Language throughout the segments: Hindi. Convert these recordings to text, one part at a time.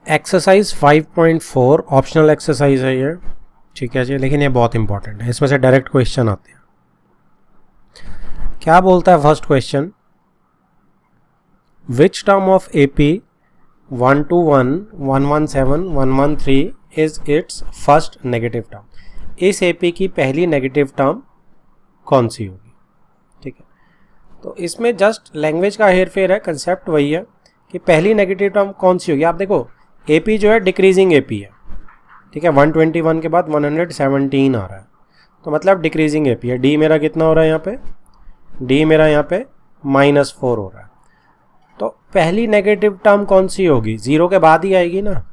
एक्सरसाइज 5.4 ऑप्शनल एक्सरसाइज है ये, ठीक है जी, लेकिन ये बहुत इंपॉर्टेंट है, इसमें से डायरेक्ट क्वेश्चन आते हैं। क्या बोलता है first question, which term of AP 121, 117, 113 is it's first negative term. इस एपी की पहली नेगेटिव टर्म कौन सी होगी, ठीक है। तो इसमें जस्ट लैंग्वेज का हेर फेर है, कंसेप्ट वही है कि पहली नेगेटिव टर्म कौन सी होगी। आप देखो एपी जो है डिक्रीजिंग एपी है, ठीक है, 121 के बाद 117 आ रहा है, तो मतलब डिक्रीजिंग एपी है। डी मेरा कितना हो रहा है यहाँ पे, डी मेरा यहाँ पे -4 हो रहा है। तो पहली नेगेटिव टर्म कौन सी होगी, ज़ीरो के बाद ही आएगी ना।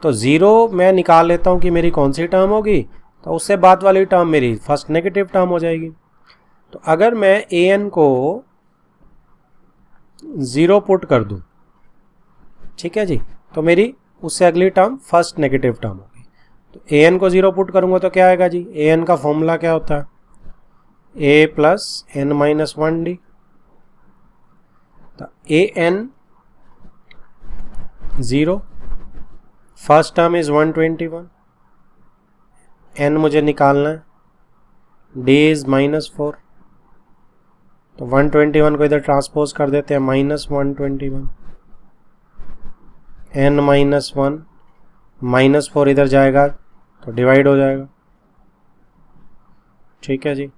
तो ज़ीरो मैं निकाल लेता हूँ कि मेरी कौन सी टर्म होगी, तो उससे बाद वाली टर्म मेरी फर्स्ट नेगेटिव टर्म हो जाएगी। तो अगर मैं ए एन को 0 पुट कर दूँ, ठीक है जी, तो मेरी उससे अगली टर्म फर्स्ट नेगेटिव टर्म होगी। तो ए एन को 0 पुट करूँगा तो क्या आएगा जी, ए एन का फॉर्मूला क्या होता है, A plus N minus 1 D. तो A N 0, first term is 121, N मुझे निकालना है, डी इज -4, तो 121 को इधर ट्रांसपोज कर देते हैं, -121, n -1, -4 इधर जाएगा तो डिवाइड हो जाएगा, ठीक है जी,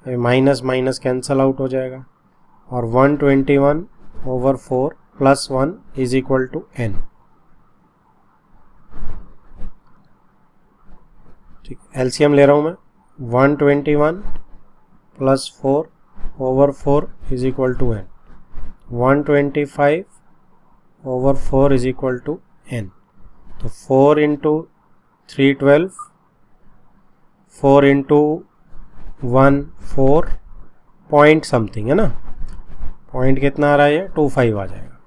माइनस माइनस कैंसल आउट हो जाएगा, और 121/4 + 1 इज इक्वल टू n। ठीक, एलसीएम ले रहा हूँ मैं, 121 + 4/4 is equal to n, 125/4 is equal to n। तो 4 × 3 12, 4 × 1 4 पॉइंट समथिंग है ना, पॉइंट कितना आ रहा है, 25 आ जाएगा।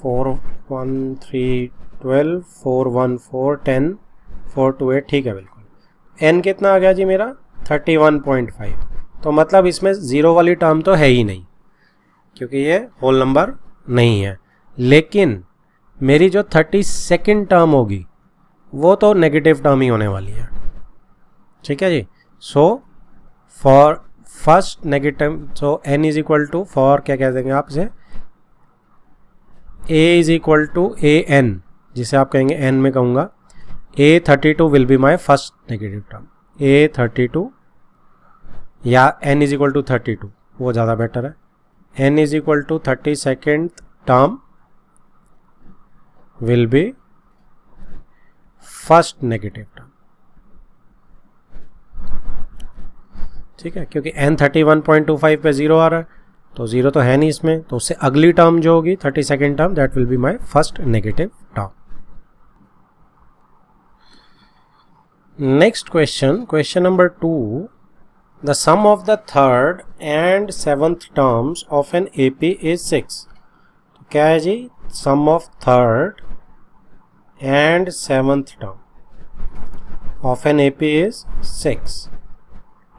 4 1 3 12, 4 1 4 10, 4 2 8, ठीक है बिल्कुल। n कितना आ गया जी मेरा, 31.5। तो मतलब इसमें ज़ीरो वाली टर्म तो है ही नहीं, क्योंकि ये होल नंबर नहीं है। लेकिन मेरी जो 32nd टर्म होगी वो तो नेगेटिव टर्म ही होने वाली है, ठीक है जी। So for first negative, so n is equal to, for क्या कह देंगे आप इसे, a is equal to A N, जिसे आप कहेंगे n में कहूँगा, A32 will be my first negative term, A32 या n इज इक्वल टू 32, वो ज़्यादा बेटर है। n is equal to 32nd term will be first negative term, ठीक है, क्योंकि n 31.25 पे 0 आ रहा है, तो 0 तो है नहीं इसमें, तो उससे अगली टर्म जो होगी 32nd term, that will be my first negative term. Next question, question number 2, the sum of the third and seventh terms of an AP is 6। तो क्या है जी, sum of third and seventh term of an AP is 6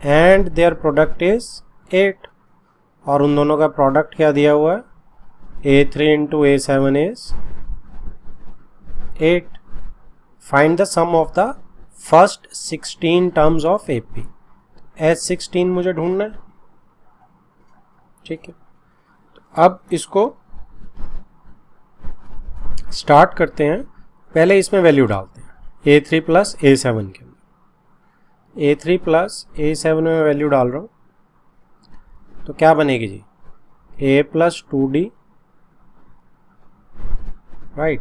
and their product is 8, और उन दोनों का प्रोडक्ट क्या दिया हुआ है, A3 × A7 is 8। Find the sum of the first 16 terms of AP. S16 मुझे ढूंढना है, ठीक है। तो अब इसको स्टार्ट करते हैं, पहले इसमें वैल्यू डालते हैं, A3 + A7 के अंदर, A3 + A7 में वैल्यू डाल रहा हूँ, तो क्या बनेगी जी, A + 2D, right,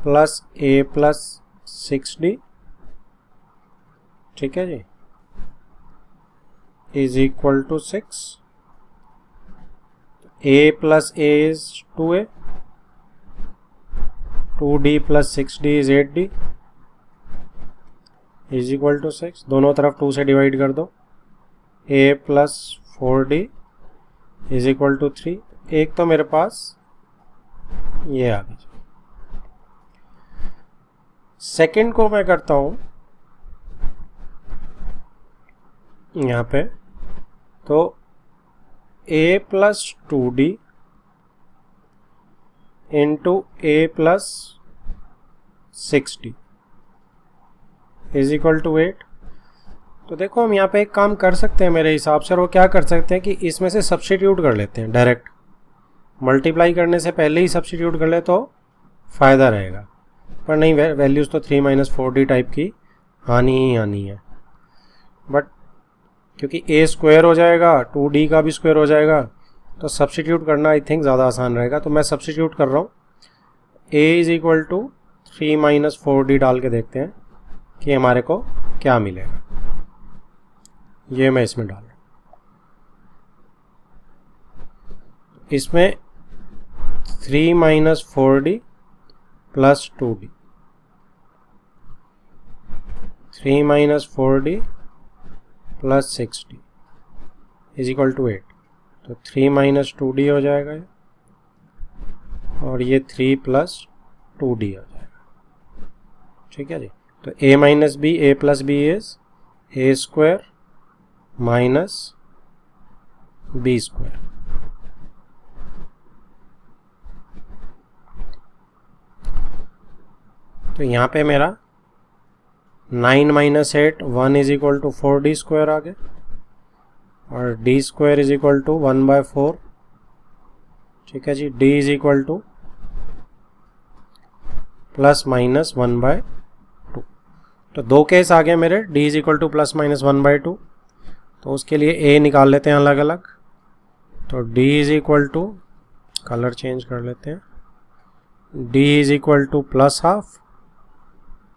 plus A + 6D, ठीक है जी, is equal to 6। A + A is 2A, 2D + 6D is 8D, is equal to 6। दोनों तरफ 2 से डिवाइड कर दो, A + 4D is equal to 3। एक तो मेरे पास ये आ गई। सेकंड को मैं करता हूँ यहाँ पे, तो A + 2D into A plus 60 is equal to 8। तो देखो हम यहाँ पे एक काम कर सकते हैं मेरे हिसाब से, और वो क्या कर सकते हैं कि इसमें से सब्स्टिट्यूट कर लेते हैं डायरेक्ट, मल्टीप्लाई करने से पहले ही सब्स्टिट्यूट कर ले तो फ़ायदा रहेगा। पर नहीं, वैल्यूज़ तो 3 - 4d टाइप की आनी ही आनी है, बट क्योंकि a स्क्वायर हो जाएगा 2d का भी स्क्वायर हो जाएगा, तो सब्स्टिट्यूट करना आई थिंक ज़्यादा आसान रहेगा। तो मैं सब्स्टिट्यूट कर रहा हूँ, a is equal to 3 - 4d डाल के देखते हैं कि हमारे को क्या मिलेगा। ये मैं इसमें डाल रहा हूँ, इसमें 3 - 4d plus 2d, 3 - 4d plus 6d is equal to 8। तो 3 - 2d हो जाएगा ये, और ये 3 प्लस 2d हो जाएगा। ठीक है जी। तो a minus B, a plus B is a square minus b square. तो यहाँ पे मेरा 9 - 8 1 is equal to 4d square आ गया, और d square is equal to 1/4। ठीक है जी। d is equal to plus minus 1/2। तो दो केस आ गए मेरे, d is equal to plus minus 1/2। तो उसके लिए a निकाल लेते हैं अलग अलग। तो d is equal to, colour change कर लेते हैं, d is equal to plus half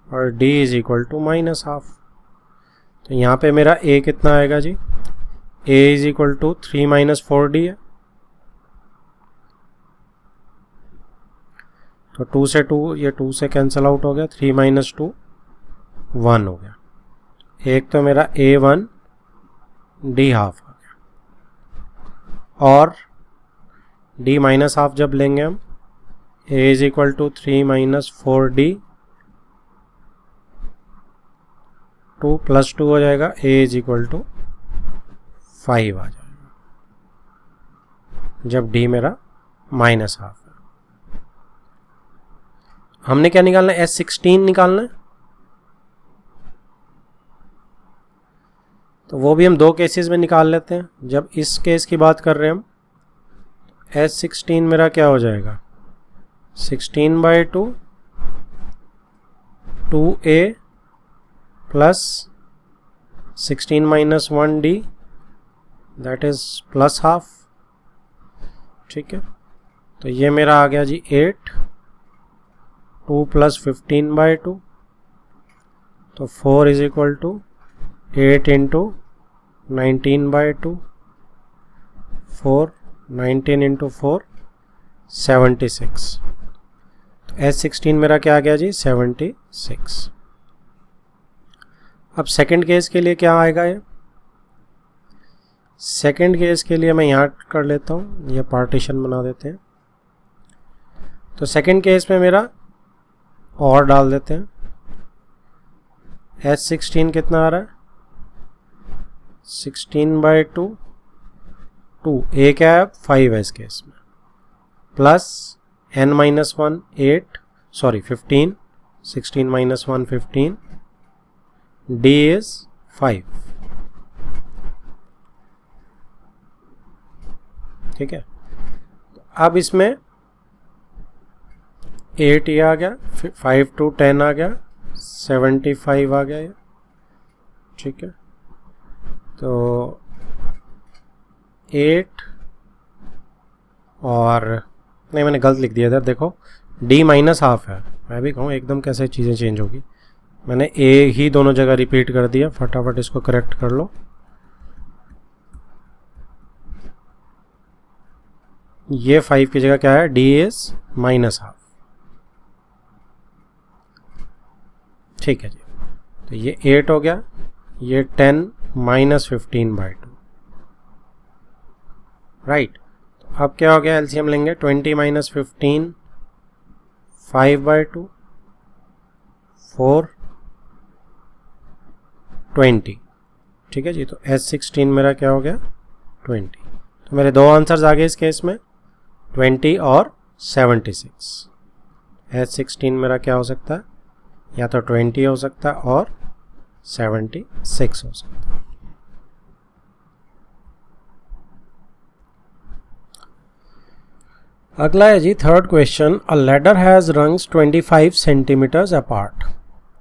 और d is equal to minus half. तो यहाँ पे मेरा a कितना आएगा जी, a is equal to 3 - 4d है। तो 2 से 2, ये 2 से कैंसिल आउट हो गया, 3 - 2 1 हो गया। एक तो मेरा a1 d हाफ आ गया, और d माइनस हाफ जब लेंगे हम, a is equal to 3 - 4d 2 plus 2 हो जाएगा, a इज इक्वल टू 5 आ जाएगा जब d मेरा माइनस हाफ है। हमने क्या निकालना है, S16 निकालना है। तो वो भी हम दो केसेस में निकाल लेते हैं। जब इस केस की बात कर रहे हैं हम, S16 मेरा क्या हो जाएगा, 16/2 2a plus 16 - 1d that is plus half. ठीक है। तो ये मेरा आ गया जी 8, 2 प्लस 15/2। तो 4 is equal to 8 into 19/2, 4 19 into 4 76। तो S16 मेरा क्या आ गया जी, 76। अब सेकंड केस के लिए क्या आएगा, ये सेकंड केस के लिए मैं यहाँ कर लेता हूँ, ये पार्टीशन बना देते हैं। तो सेकंड केस में मेरा और डाल देते हैं, S16 कितना आ रहा है, 16/2 2, a क्या है 5 है इस केस में, plus n-1 8 sorry 15, 16 - 1 15, d is 5। ठीक है। अब इसमें 8 ये आ गया, 5 to 10 आ गया, 75 आ गया ये। ठीक है। तो 8 और नहीं, मैंने गलत लिख दिया इधर, देखो d माइनस हाफ है। मैं भी कहूँ एकदम कैसे चीज़ें चेंज होगी, मैंने a ही दोनों जगह रिपीट कर दिया। फटाफट इसको करेक्ट कर लो। ये 5 की जगह क्या है, d इज माइनस हाफ। ठीक है जी। तो ये 8 हो गया, ये 10 - 15/2 राइट। तो अब क्या हो गया, एलसीएम लेंगे, 20 - 15 5/2 4 20। ठीक है जी। तो S16 मेरा क्या हो गया, 20। तो मेरे दो आंसर्स आ गए इस केस में, 20 और 76। H16 मेरा क्या हो सकता है, या तो 20 हो सकता है और 76 हो सकता है। अगला है जी third question, a ladder has rungs 25 centimetres apart.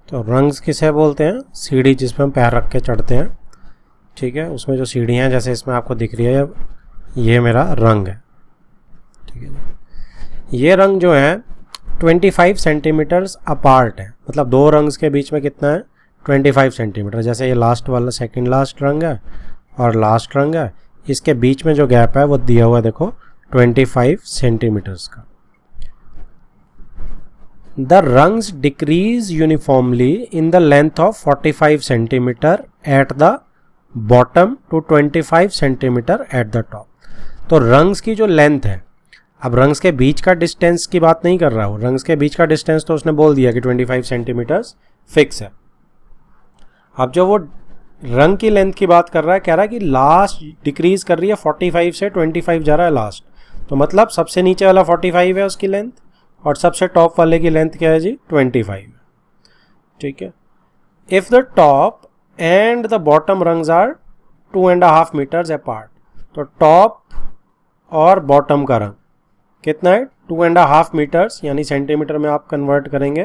तो रंग्स किसे बोलते हैं, सीढ़ी जिसमें हम पैर रख के चढ़ते हैं, ठीक है, उसमें जो सीढ़ियाँ हैं जैसे इसमें आपको दिख रही है, ये मेरा रंग है, ठीक है जी। ये रंग जो है 25 सेंटीमीटर्स अपार्ट है, मतलब दो रंग्स के बीच में कितना है, 25 सेंटीमीटर। जैसे ये लास्ट वाला सेकंड लास्ट रंग है और लास्ट रंग है, इसके बीच में जो गैप है वो दिया हुआ है, देखो 25 सेंटीमीटर्स का। The rungs decrease uniformly in the length of 45 centimeter at the bottom to 25 centimeter at the top। तो रंग्स की जो लेंथ है, अब रंग्स के बीच का डिस्टेंस की बात नहीं कर रहा हूँ, रंग्स के बीच का डिस्टेंस तो उसने बोल दिया कि 25 सेंटीमीटर्स फिक्स है। अब जो वो रंग की लेंथ की बात कर रहा है, कह रहा है कि लास्ट डिक्रीज कर रही है 45 से 25 जा रहा है लास्ट, तो मतलब सबसे नीचे वाला 45 है उसकी लेंथ और सबसे टॉप वाले की लेंथ क्या है जी, 25, ठीक है। If the top and the bottom rungs are 2.5 metres apart, तो टॉप और बॉटम का रंग कितना है, 2.5 मीटर्स, यानी सेंटीमीटर में आप कन्वर्ट करेंगे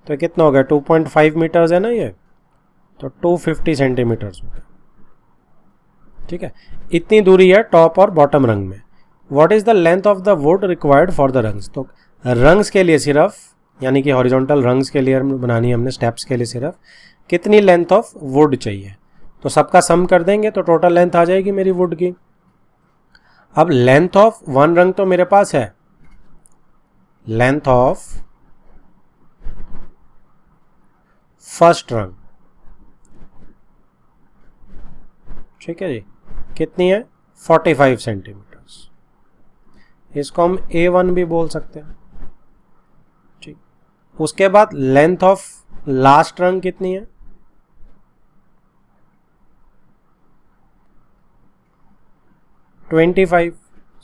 तो कितना हो गया, 2.5 मीटर्स है ना ये, तो 250 सेंटीमीटर्स हो गया, ठीक है। इतनी दूरी है टॉप और बॉटम रंग में। What is the length of the wood required for the rungs, तो रंग्स के लिए सिर्फ, यानी कि हॉरिजॉन्टल रंग्स के लिए बनानी है हमने, स्टेप्स के लिए सिर्फ कितनी लेंथ ऑफ वुड चाहिए, तो सबका सम कर देंगे तो टोटल लेंथ आ जाएगी मेरी वुड की। अब लेंथ ऑफ वन रंग तो मेरे पास है, लेंथ ऑफ फर्स्ट रंग, ठीक है जी, कितनी है, 45 सेंटीमीटर्स। इसको हम A1 भी बोल सकते हैं, ठीक। उसके बाद लेंथ ऑफ लास्ट रंग कितनी है, 25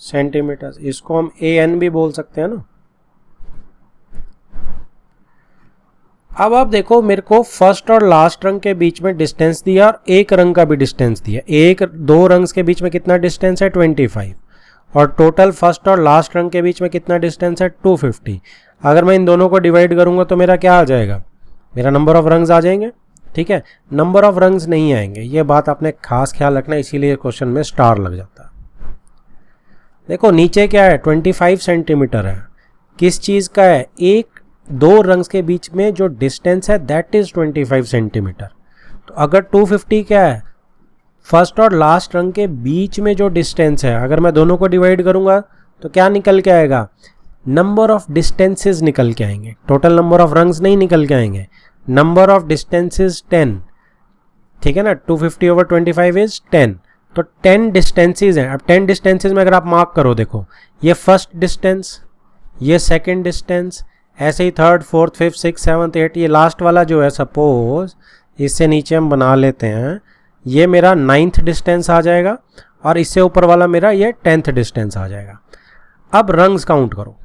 सेंटीमीटर्स, इसको हम AN भी बोल सकते हैं ना। अब आप देखो, मेरे को फर्स्ट और लास्ट रंग के बीच में डिस्टेंस दिया और एक रंग का भी डिस्टेंस दिया, एक दो रंग्स के बीच में कितना डिस्टेंस है, 25, और टोटल फर्स्ट और लास्ट रंग के बीच में कितना डिस्टेंस है, 250। अगर मैं इन दोनों को डिवाइड करूंगा तो मेरा क्या आ जाएगा, मेरा नंबर ऑफ रंग्स आ जाएंगे, ठीक है। नंबर ऑफ रंग्स नहीं आएंगे, ये बात आपने खास ख्याल रखना, इसीलिए क्वेश्चन में स्टार लग जाता है। देखो नीचे क्या है, 25 सेंटीमीटर है, किस चीज़ का है, एक दो रंग्स के बीच में जो डिस्टेंस है दैट इज 25 सेंटीमीटर। तो अगर 250 क्या है, फर्स्ट और लास्ट रंग के बीच में जो डिस्टेंस है, अगर मैं दोनों को डिवाइड करूंगा तो क्या निकल के आएगा, नंबर ऑफ डिस्टेंसेस निकल के आएंगे, टोटल नंबर ऑफ रंग्स नहीं निकल के आएंगे, नंबर ऑफ डिस्टेंसेस 10, ठीक है ना, 250 ओवर 25 इज 10, तो 10 डिस्टेंसेस हैं। अब 10 डिस्टेंसेस में अगर आप मार्क करो, देखो ये फर्स्ट डिस्टेंस, ये सेकंड डिस्टेंस, ऐसे ही third, fourth, fifth, six, seventh, eight, ये लास्ट वाला जो है, सपोज इससे नीचे हम बना लेते हैं, ये मेरा 9th डिस्टेंस आ जाएगा और इससे ऊपर वाला मेरा ये 10th डिस्टेंस आ जाएगा। अब रंग्स काउंट करो,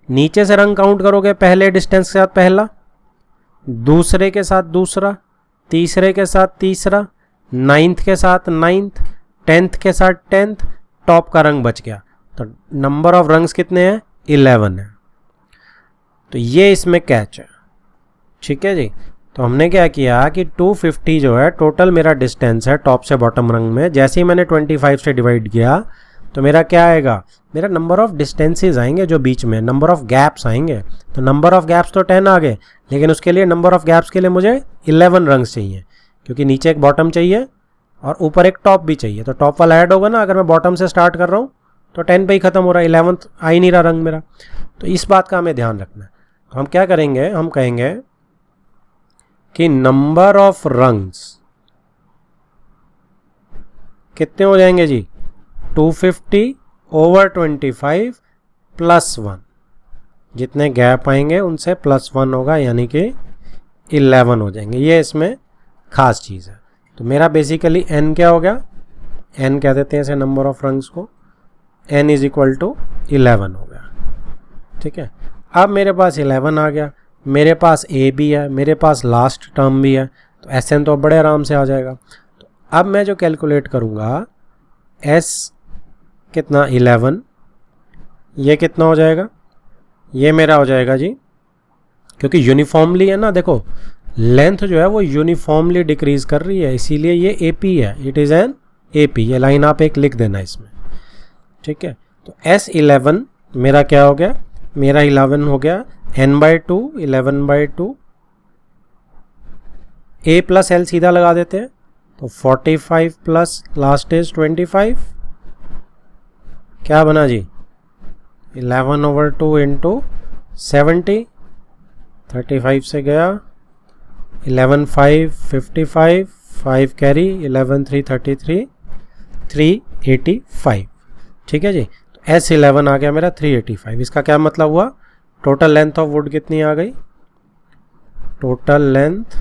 नीचे से रंग काउंट करोगे, पहले डिस्टेंस के साथ पहला, दूसरे के साथ दूसरा, तीसरे के साथ तीसरा, 9th के साथ 9th, 10th के साथ 10th, टॉप का रंग बच गया। तो नंबर ऑफ रंग्स कितने हैं, 11 है। तो ये इसमें कैच है, ठीक है जी। तो हमने क्या किया कि 250 जो है टोटल मेरा डिस्टेंस है टॉप से बॉटम रंग में, जैसे ही मैंने 25 से डिवाइड किया तो मेरा क्या आएगा, मेरा नंबर ऑफ डिस्टेंसेस आएंगे जो बीच में, नंबर ऑफ गैप्स आएंगे। तो नंबर ऑफ गैप्स तो 10 आ गए, लेकिन उसके लिए नंबर ऑफ गैप्स के लिए मुझे 11 रंग्स चाहिए, क्योंकि नीचे एक बॉटम चाहिए और ऊपर एक टॉप भी चाहिए। तो टॉप वाला ऐड होगा ना, अगर मैं बॉटम से स्टार्ट कर रहा हूँ तो 10 पे ही खत्म हो रहा है, 11th आ ही नहीं रहा रंग मेरा। तो इस बात का हमें ध्यान रखना है। तो हम क्या करेंगे, हम कहेंगे कि नंबर ऑफ रंग्स कितने हो जाएंगे जी, 250 ओवर 25 प्लस 1, जितने गैप आएंगे उनसे प्लस 1 होगा, यानी कि 11 हो जाएंगे। ये इसमें खास चीज़ है। तो मेरा बेसिकली n क्या हो गया, n कह देते हैं इसे नंबर ऑफ रंग्स को, n इज इक्वल टू 11 हो गया। ठीक है, अब मेरे पास 11 आ गया, मेरे पास ए भी है, मेरे पास लास्ट टर्म भी है, तो एस एन तो बड़े आराम से आ जाएगा। तो अब मैं जो कैलकुलेट करूँगा एस कितना 11, ये कितना हो जाएगा, ये मेरा हो जाएगा जी, क्योंकि यूनिफॉर्मली है ना, देखो लेंथ जो है वो यूनिफॉर्मली डिक्रीज कर रही है, इसीलिए ये ए पी है, it is an A P. ये लाइन आप एक लिख देना इसमें, ठीक है। तो S11 मेरा क्या हो गया, मेरा 11 हो गया n/2, 11/2, a प्लस एल सीधा लगा देते हैं, तो 45 प्लस लास्ट इज 25, क्या बना जी 11/2 इंटू 70, 35 से गया 11/5 55, 5 कैरी 11/3 33, 385, ठीक है जी। तो S11 आ गया मेरा 385। इसका क्या मतलब हुआ, टोटल लेंथ ऑफ वुड कितनी आ गई, total length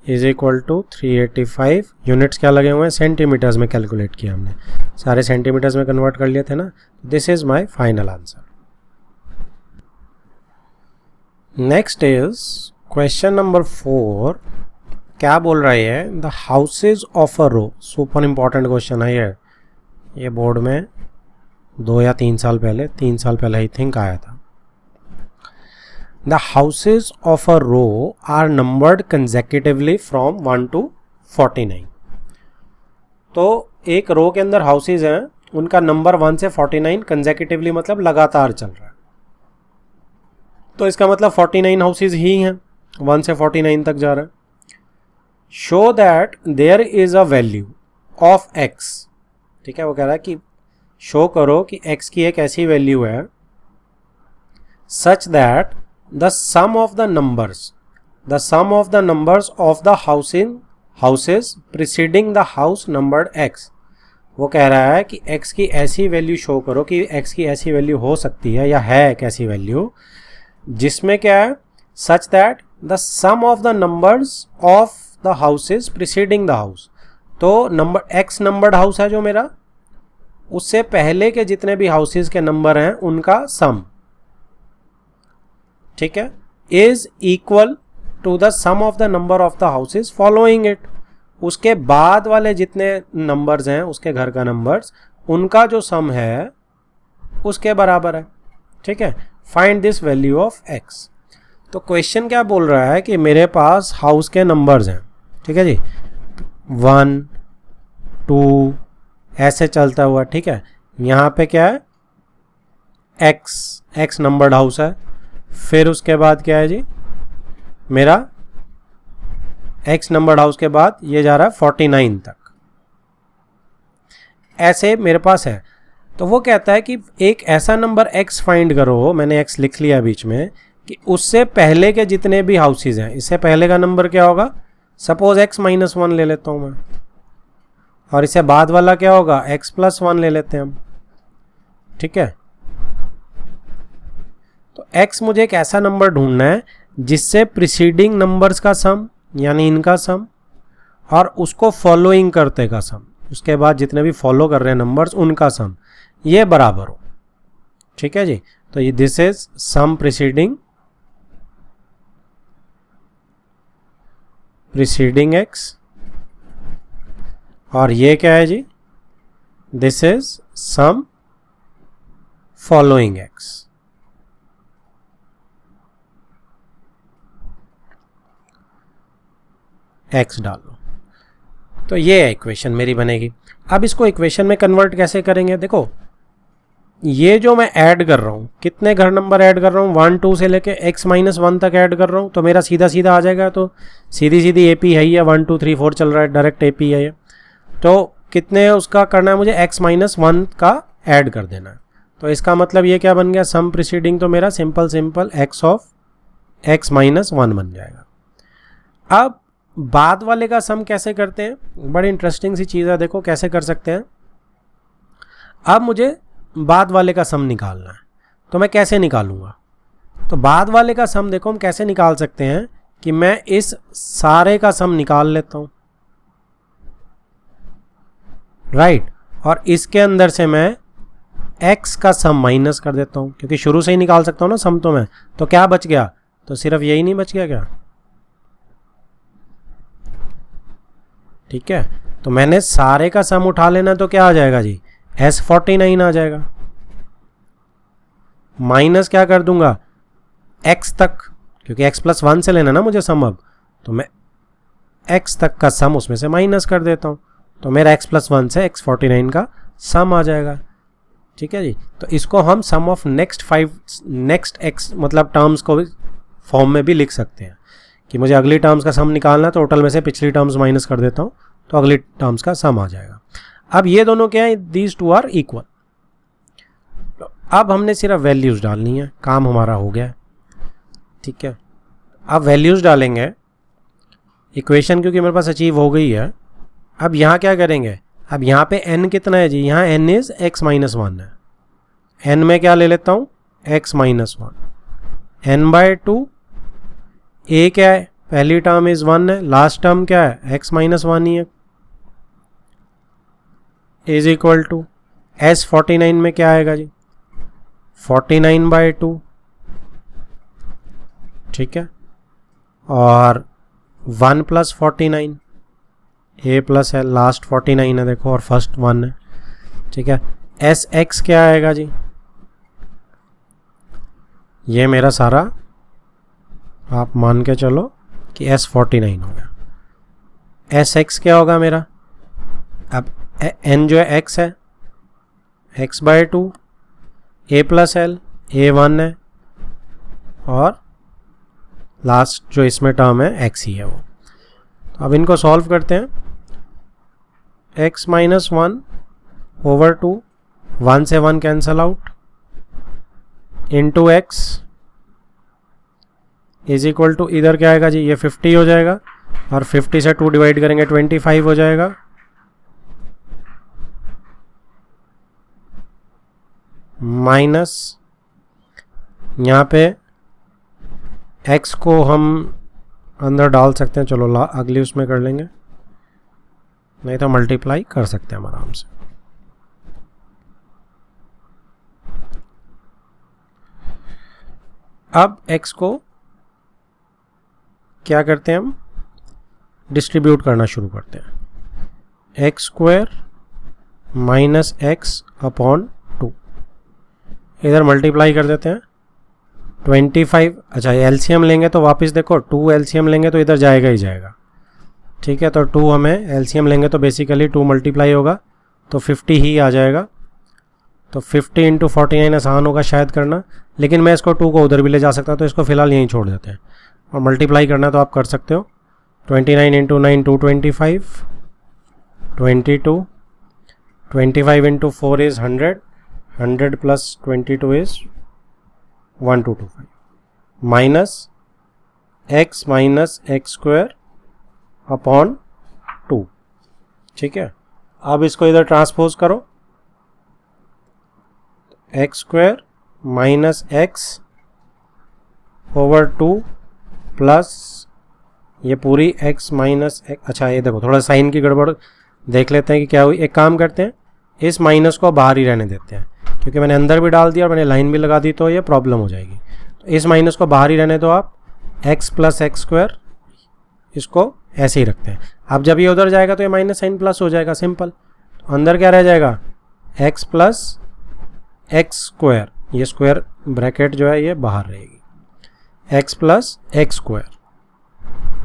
is equal to 385। Units क्या लगे हुए हैं, सेंटीमीटर्स में कैलकुलेट किया हमने, सारे सेंटीमीटर्स में कन्वर्ट कर लिए थे ना। This is my final answer. Next is question number 4। क्या बोल रहा है, the houses of a row, super important question है ये बोर्ड में 2 या 3 साल पहले, 3 साल पहले आई थिंक आया था। The houses of a row are numbered consecutively from 1 to 49। तो एक रो के अंदर हाउसेज हैं, उनका नंबर 1 से 49 कंसेक्यूटिवली मतलब लगातार चल रहा है, तो इसका मतलब 49 हाउसेज ही हैं, 1 से 49 तक जा रहा है। Show that there is a value of X, ठीक है, वो कह रहा है कि शो करो कि x की एक ऐसी वैल्यू है such that the sum of the numbers of the houses preceding the house numbered x। वो कह रहा है कि x की ऐसी वैल्यू शो करो कि x की ऐसी वैल्यू हो सकती है या है एक ऐसी वैल्यू जिसमें क्या है, such that the sum of the numbers of the houses preceding the house. तो नंबर x नंबर्ड हाउस है जो मेरा, उससे पहले के जितने भी हाउसेज के नंबर हैं उनका सम, ठीक है, is equal to the sum of the number of the houses following it. उसके बाद वाले जितने नंबर्स हैं उसके घर का नंबर्स, उनका जो सम है उसके बराबर है, ठीक है। Find this value of x। तो क्वेश्चन क्या बोल रहा है कि मेरे पास हाउस के नंबर्स हैं, ठीक है जी, 1 2 ऐसे चलता हुआ, ठीक है। यहाँ पे क्या है, x नंबर्ड हाउस है, फिर उसके बाद क्या है जी, मेरा x नंबर्ड हाउस के बाद ये जा रहा है 49 तक, ऐसे मेरे पास है। तो वो कहता है कि एक ऐसा नंबर x फाइंड करो, मैंने x लिख लिया बीच में, कि उससे पहले के जितने भी हाउसेज हैं, इससे पहले का नंबर क्या होगा, सपोज x-1 ले लेता हूं मैं, और इससे बाद वाला क्या होगा, x+1 ले लेते हैं हम, ठीक है। तो x मुझे एक ऐसा नंबर ढूंढना है जिससे प्रीसीडिंग नंबर्स का सम, यानी इनका सम, और उसको फॉलोइंग करते का सम, उसके बाद जितने भी फॉलो कर रहे हैं नंबर्स उनका सम, ये बराबर हो, ठीक है जी। तो ये this is some preceding x, और ये क्या है जी, this is some following x। x डालो, तो ये इक्वेशन मेरी बनेगी। अब इसको इक्वेशन में कन्वर्ट कैसे करेंगे, देखो ये जो मैं ऐड कर रहा हूँ, कितने घर नंबर ऐड कर रहा हूँ, 1 2 से लेके x-1 तक ऐड कर रहा हूँ, तो मेरा सीधा सीधा आ जाएगा। तो सीधी सीधी AP है ही है, 1 2 3 4 चल रहा है, डायरेक्ट AP है ये। तो कितने उसका करना है मुझे, x-1 का ऐड कर देना है। तो इसका मतलब ये क्या बन गया, सम प्रीसीडिंग तो मेरा सिंपल x ऑफ x-1 बन जाएगा। अब बाद वाले का सम कैसे करते हैं, बड़ी इंटरेस्टिंग सी चीज़ है, देखो कैसे कर सकते हैं। अब मुझे बाद वाले का सम निकालना है, तो मैं कैसे निकालूंगा, तो बाद वाले का सम देखो हम कैसे निकाल सकते हैं कि मैं इस सारे का सम निकाल लेता हूं, राइट, और इसके अंदर से मैं x का सम माइनस कर देता हूँ, क्योंकि शुरू से ही निकाल सकता हूँ ना सम तो मैं, तो क्या बच गया, तो सिर्फ यही नहीं बच गया क्या, ठीक है। तो मैंने सारे का सम उठा लेना, तो क्या आ जाएगा जी, S49 आ जाएगा। माइनस क्या कर दूंगा, x तक, क्योंकि x+1 से लेना ना मुझे सम अब, तो मैं x तक का सम उसमें से माइनस कर देता हूँ, तो मेरा x+1 से x49 का सम आ जाएगा, ठीक है जी। तो इसको हम सम ऑफ नेक्स्ट x मतलब टर्म्स को फॉर्म में भी लिख सकते हैं कि मुझे अगली टर्म्स का सम निकालना, टोटल में से पिछली टर्म्स माइनस कर देता हूँ तो अगली टर्म्स का सम आ जाएगा। अब ये दोनों क्या है, दीज टू आर इक्वल। अब हमने सिर्फ वैल्यूज़ डालनी है, काम हमारा हो गया, ठीक है। अब वैल्यूज़ डालेंगे, इक्वेशन क्योंकि मेरे पास अचीव हो गई है। अब यहाँ क्या करेंगे, अब यहाँ पे n कितना है जी, यहाँ n इज़ x-1 है, n में क्या ले लेता हूँ x-1, n/2, a क्या है, पहली टर्म इज़ 1 है, लास्ट टर्म क्या है x-1 ही है, इज इक्वल टू S49 में क्या आएगा जी, 49/2, ठीक है, और 1 + 49, a प्लस है, लास्ट 49 है देखो, और फर्स्ट 1 है, ठीक है। SX क्या आएगा जी, ये मेरा सारा आप मान के चलो कि S49 हो गया। SX क्या होगा मेरा, अब n जो है x है, x/2, a + l, a 1 है, और लास्ट जो इसमें टर्म है x ही है वो। तो अब इनको सॉल्व करते हैं, x-1 ओवर 2, 1 से 1 cancel out, into x is equal to, इधर क्या आएगा जी, ये 50 हो जाएगा, और 50 से 2 डिवाइड करेंगे 25 हो जाएगा, माइनस यहाँ पे x को हम अंदर डाल सकते हैं, चलो अगली उसमें कर लेंगे, नहीं तो मल्टीप्लाई कर सकते हैं हम आराम से। अब x को क्या करते हैं हम, डिस्ट्रीब्यूट करना शुरू करते हैं, x² माइनस x/2, इधर मल्टीप्लाई कर देते हैं 25, अच्छा एलसीएम लेंगे तो वापस देखो 2 एलसीएम लेंगे तो इधर जाएगा ही जाएगा, ठीक है। तो 2 हमें एलसीएम लेंगे तो बेसिकली 2 मल्टीप्लाई होगा तो 50 ही आ जाएगा, तो 50 × 49 आसान होगा शायद करना, लेकिन मैं इसको 2 को उधर भी ले जा सकता हूँ, तो इसको फिलहाल यहीं छोड़ देते हैं, और मल्टीप्लाई करना तो आप कर सकते हो, 29 × 9 225, 22, 25 × 4 is 100, 100 + 22 is 1225, minus x minus x²/2, ठीक है। अब इसको इधर ट्रांसपोज करो, x² माइनस x/2 प्लस ये पूरी x माइनस, अच्छा ये देखो थोड़ा साइन की गड़बड़ देख लेते हैं कि क्या हुई। एक काम करते हैं, इस माइनस को बाहर ही रहने देते हैं, क्योंकि मैंने अंदर भी डाल दिया और मैंने लाइन भी लगा दी तो ये प्रॉब्लम हो जाएगी। तो इस माइनस को बाहर ही रहने दो आप, x + x² इसको ऐसे ही रखते हैं। अब जब ये उधर जाएगा तो ये माइनस साइन प्लस हो जाएगा, सिंपल। तो अंदर क्या रह जाएगा, x + x², ये स्क्वायर ब्रैकेट जो है ये बाहर रहेगी, x + x²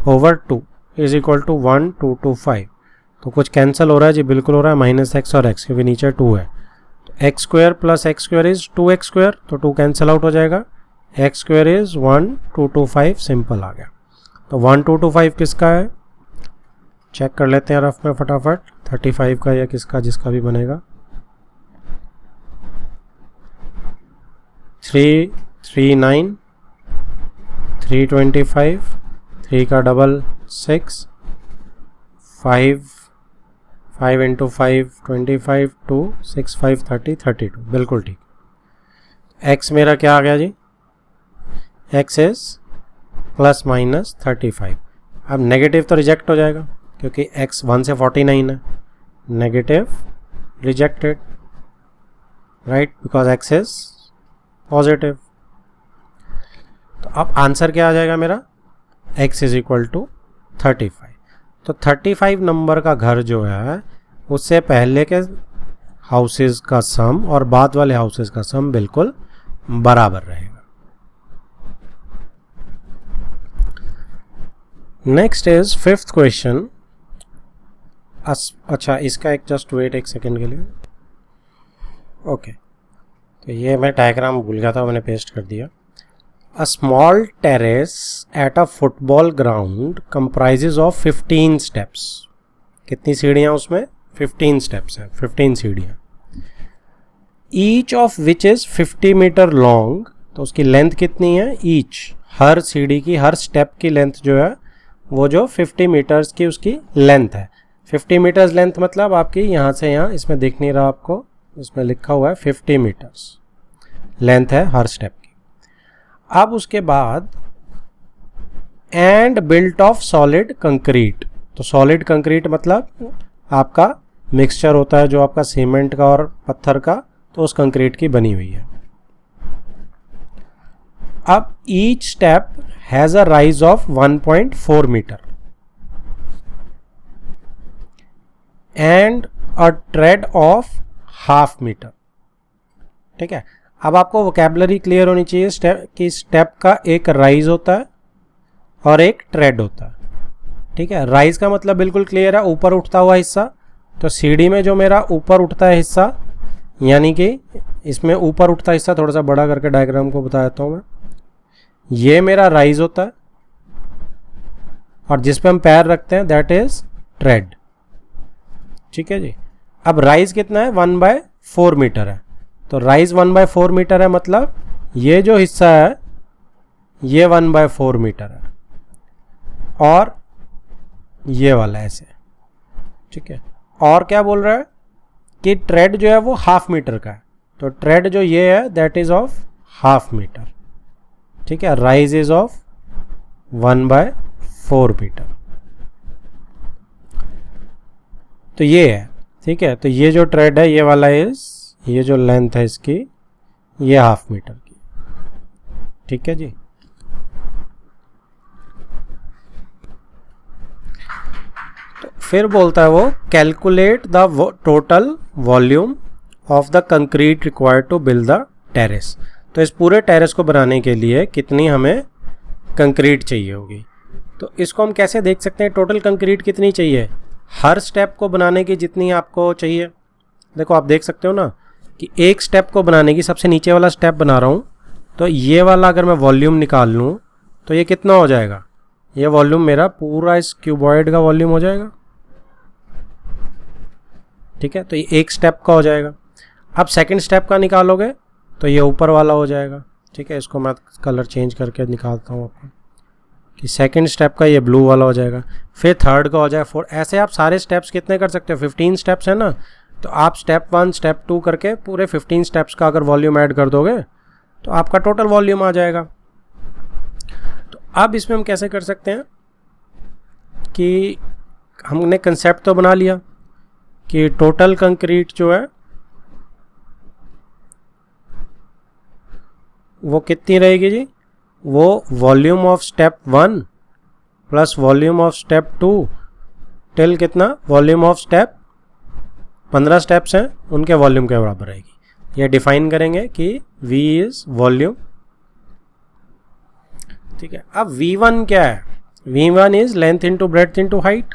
over 2 is equal to 1225। तो कुछ कैंसिल हो रहा है जी, बिल्कुल हो रहा है, -x और x, क्योंकि नीचे 2 है। तो x² + x² इज 2x², तो 2 कैंसिल आउट हो जाएगा, x² इज 1225, सिंपल आ गया। तो 1225 किसका है, चेक कर लेते हैं रफ में फटाफट, 35 का या किसका, जिसका भी बनेगा। 339, 325, 3 का डबल 6, 5 × 5 25, 2 6 5 30 32, बिल्कुल ठीक। x मेरा क्या आ गया जी, x इज ±35। अब नेगेटिव तो रिजेक्ट हो जाएगा क्योंकि x 1 से 49 है, negative rejected. Right, because x is positive. तो अब आंसर क्या आ जाएगा मेरा, x इज इक्वल टू 35। तो 35 नंबर का घर जो है उससे पहले के हाउसेस का सम और बाद वाले हाउसेस का सम बिल्कुल बराबर रहेगा। Next is fifth question. अच्छा, इसका एक जस्ट वेट एक सेकेंड के लिए। ओके, तो ये मैं डायग्राम भूल गया था, मैंने पेस्ट कर दिया। A small terrace at a football ground comprises of 15 steps. कितनी सीढ़ियाँ उसमें, 15 स्टेप्स हैं, 15 सीढ़ियाँ। Each of which is 50 metre long. तो उसकी लेंथ कितनी है, ईच, हर सीढ़ी की, हर स्टेप की लेंथ जो है वो जो 50 मीटर्स की उसकी लेंथ है। 50 मीटर्स लेंथ मतलब आपकी यहाँ से यहाँ, इसमें दिख नहीं रहा आपको, इसमें लिखा हुआ है 50 मीटर्स लेंथ है हर स्टेप की। अब उसके बाद and built of solid concrete. तो सॉलिड कंक्रीट मतलब आपका मिक्सचर होता है जो आपका सीमेंट का और पत्थर का, तो उस कंक्रीट की बनी हुई है। अब each step has a rise of 1.4 metre and a tread of half metre. ठीक है, अब आपको वोकैबुलरी क्लियर होनी चाहिए कि स्टेप का एक राइज होता है और एक ट्रेड होता है। ठीक है, राइज का मतलब बिल्कुल क्लियर है, ऊपर उठता हुआ हिस्सा। तो सीढ़ी में जो मेरा ऊपर उठता है हिस्सा, यानी कि इसमें ऊपर उठता हिस्सा, थोड़ा सा बड़ा करके डायग्राम को बता देता हूँ मैं, ये मेरा राइज होता है और जिस पे हम पैर रखते हैं दैट इज ट्रेड। ठीक है जी। अब राइज कितना है, 1/4 मीटर है। तो राइज 1/4 मीटर है, मतलब ये जो हिस्सा है ये 1/4 मीटर है और ये वाला ऐसे। ठीक है, और क्या बोल रहा है कि ट्रेड जो है वो हाफ मीटर का है। तो ट्रेड जो ये है that is of half metre. ठीक है, राइज इज ऑफ 1/4 मीटर। तो ये है। ठीक है, तो ये जो ट्रेड है ये वाला ये जो लेंथ है इसकी, ये हाफ मीटर की। ठीक है जी। तो फिर बोलता है वो, calculate the total volume of the concrete required to build the terrace. तो इस पूरे टेरेस को बनाने के लिए कितनी हमें कंक्रीट चाहिए होगी। तो इसको हम कैसे देख सकते हैं, टोटल कंक्रीट कितनी चाहिए, हर स्टेप को बनाने की जितनी आपको चाहिए। देखो आप देख सकते हो ना कि एक स्टेप को बनाने की, सबसे नीचे वाला स्टेप बना रहा हूँ, तो ये वाला अगर मैं वॉल्यूम निकाल लूँ तो ये कितना हो जाएगा, ये वॉल्यूम मेरा पूरा इस क्यूबॉइड का वॉल्यूम हो जाएगा। ठीक है, तो ये एक स्टेप का हो जाएगा। अब सेकंड स्टेप का निकालोगे तो ये ऊपर वाला हो जाएगा। ठीक है, इसको मैं कलर चेंज करके निकालता हूँ आपको कि सेकंड स्टेप का ये ब्लू वाला हो जाएगा, फिर थर्ड का हो जाएगा, फोर्थ। ऐसे आप सारे स्टेप्स कितने कर सकते हो, 15 स्टेप्स है ना। तो आप स्टेप 1 स्टेप 2 करके पूरे 15 स्टेप्स का अगर वॉल्यूम ऐड कर दोगे तो आपका टोटल वॉल्यूम आ जाएगा। तो अब इसमें हम कैसे कर सकते हैं कि हमने कंसेप्ट तो बना लिया कि टोटल कंक्रीट जो है वो कितनी रहेगी जी, वो volume of step 1 plus volume of step 2 till कितना, वॉल्यूम ऑफ स्टेप 15 स्टेप्स हैं उनके वॉल्यूम के बराबर रहेगी। ये डिफाइन करेंगे कि V इज वॉल्यूम। ठीक है, अब V1 क्या है, V1 is length into breadth into height.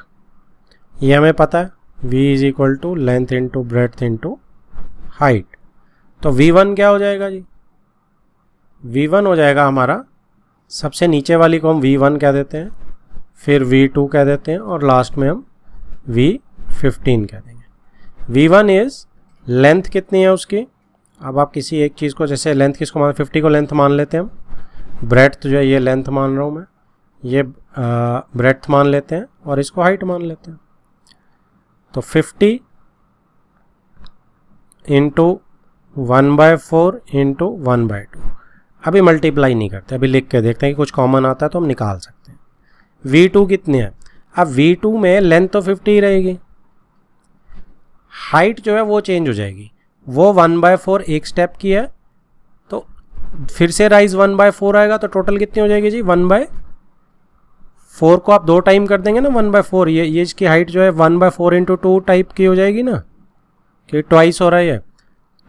ये हमें पता है, V is equal to length into breadth into height. तो V1 क्या हो जाएगा जी, V1 हो जाएगा हमारा, सबसे नीचे वाली को हम V1 कह देते हैं, फिर V2 कह देते हैं और लास्ट में हम V15 कह देंगे। V1 इज लेंथ कितनी है उसकी। अब आप किसी एक चीज़ को, जैसे लेंथ किसको मान, 50 को लेंथ मान लेते हैं हम, ब्रेड्थ जो है ये लेंथ मान रहा हूँ मैं, ये ब्रेड्थ मान लेते हैं और इसको हाइट मान लेते हैं। तो 50 इंटू 1/4 इंटू 1/2। अभी मल्टीप्लाई नहीं करते, अभी लिख के देखते हैं कि कुछ कॉमन आता है तो हम निकाल सकते हैं। V2 कितनी है, अब V2 में लेंथ तो 50 ही रहेगी, हाइट जो है वो चेंज हो जाएगी, वो 1/4 एक स्टेप की है, तो फिर से राइज 1/4 आएगा, तो टोटल कितनी हो जाएगी जी 1/4 को आप 2 टाइम कर देंगे ना 1/4, ये इसकी हाइट जो है 1/4 इंटू 2 टाइप की हो जाएगी ना, कि ट्वाइस हो रहा है,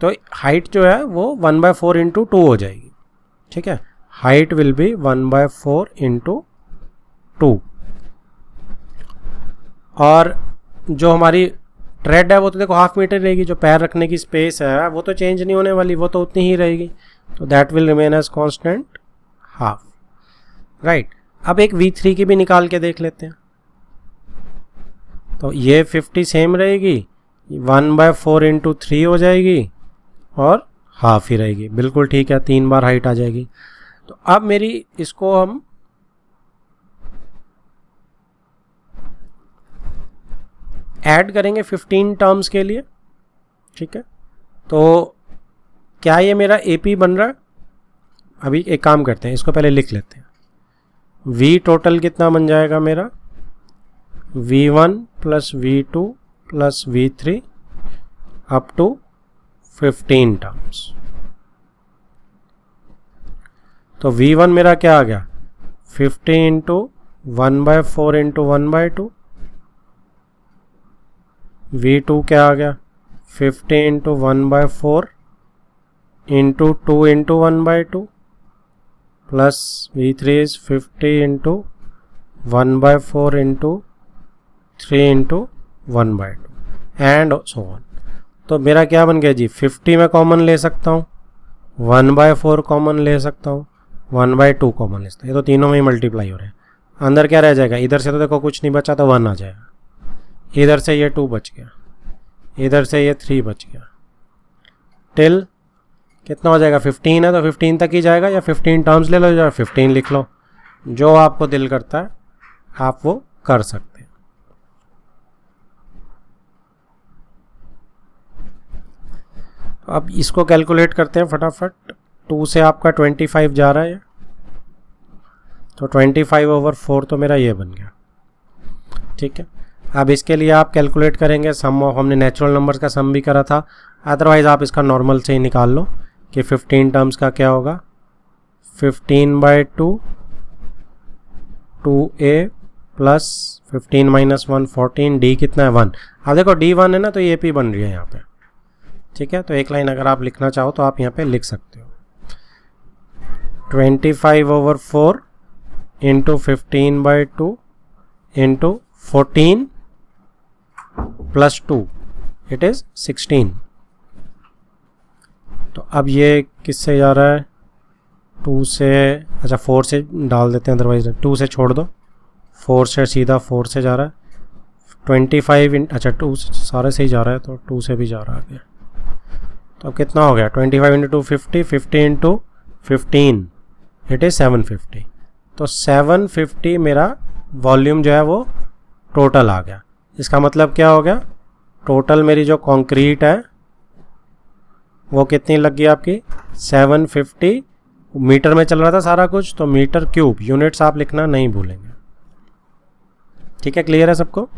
तो हाइट जो है वो 1/4 इंटू 2 हो जाएगी। ठीक है, हाइट विल बी 1/4 इंटू 2। और जो हमारी ट्रेड है वो तो देखो 1/2 मीटर रहेगी, जो पैर रखने की स्पेस है वो तो चेंज नहीं होने वाली, वो तो उतनी ही रहेगी, तो that will remain as constant 1/2। Right, अब एक V3 की भी निकाल के देख लेते हैं। तो ये 50 सेम रहेगी, 1/4 इंटू 3 हो जाएगी और 1/2 ही रहेगी। बिल्कुल ठीक है, 3 बार हाइट आ जाएगी। तो अब मेरी इसको हम ऐड करेंगे 15 टर्म्स के लिए। ठीक है, तो क्या ये मेरा AP बन रहा है? अभी एक काम करते हैं, इसको पहले लिख लेते हैं। V टोटल कितना बन जाएगा मेरा, V1 plus V2 plus V3 up to 15 terms. तो V1 मेरा क्या आ गया, 50 इंटू 1/4 इंटू 1/2। V2 क्या आ गया, 50 into 1/4 into 2 into 1/2 plus V3 is 50 into 1/4 into 3 into 1/2 and so on. तो मेरा क्या बन गया जी, 50 में कॉमन ले सकता हूँ, 1/4 कॉमन ले सकता हूँ, 1/2 कॉमन ले सकता हूँ। ये तो तीनों में ही मल्टीप्लाई हो रहे हैं। अंदर क्या रह जाएगा, इधर से तो देखो कुछ नहीं बचा, तो 1 आ जाएगा, इधर से ये 2 बच गया, इधर से ये 3 बच गया, टिल कितना हो जाएगा, 15 है तो 15 तक ही जाएगा, या 15 टर्म्स ले लो या 15 लिख लो, जो आपको दिल करता है आप वो कर सकते हैं। तो अब इसको कैलकुलेट करते हैं फटाफट। 2 से आपका 25 जा रहा है, तो 25/4 तो मेरा ये बन गया। ठीक है, अब इसके लिए आप कैलकुलेट करेंगे सम ऑफ, हमने नेचुरल नंबर्स का सम भी करा था, अदरवाइज आप इसका नॉर्मल से ही निकाल लो कि 15 टर्म्स का क्या होगा, 15/2 2a प्लस 15 माइनस 1 14, d कितना है 1। अब देखो d 1 है ना, तो ये AP बन रही है यहाँ पे। ठीक है, तो एक लाइन अगर आप लिखना चाहो तो आप यहाँ पे लिख सकते हो, 25/4 into 15/2 into 14 plus 2 it is 16। तो अब ये किससे जा रहा है, 2 से, अच्छा 4 से डाल देते हैं, अदरवाइज 2 से छोड़ दो, 4 से सीधा 4 से जा रहा है, 25 अच्छा 2 सारे से ही जा रहा है, तो 2 से भी जा रहा है। तो अब कितना हो गया, 25 इंटू 2 50, 50 इंटू 15 इट इज़ 750। तो 750 मेरा वॉल्यूम जो है वो टोटल आ गया। इसका मतलब क्या हो गया, टोटल मेरी जो कंक्रीट है वो कितनी लग गई आपकी, 750। मीटर में चल रहा था सारा कुछ, तो मीटर क्यूब, यूनिट्स आप लिखना नहीं भूलेंगे। ठीक है, क्लियर है सबको।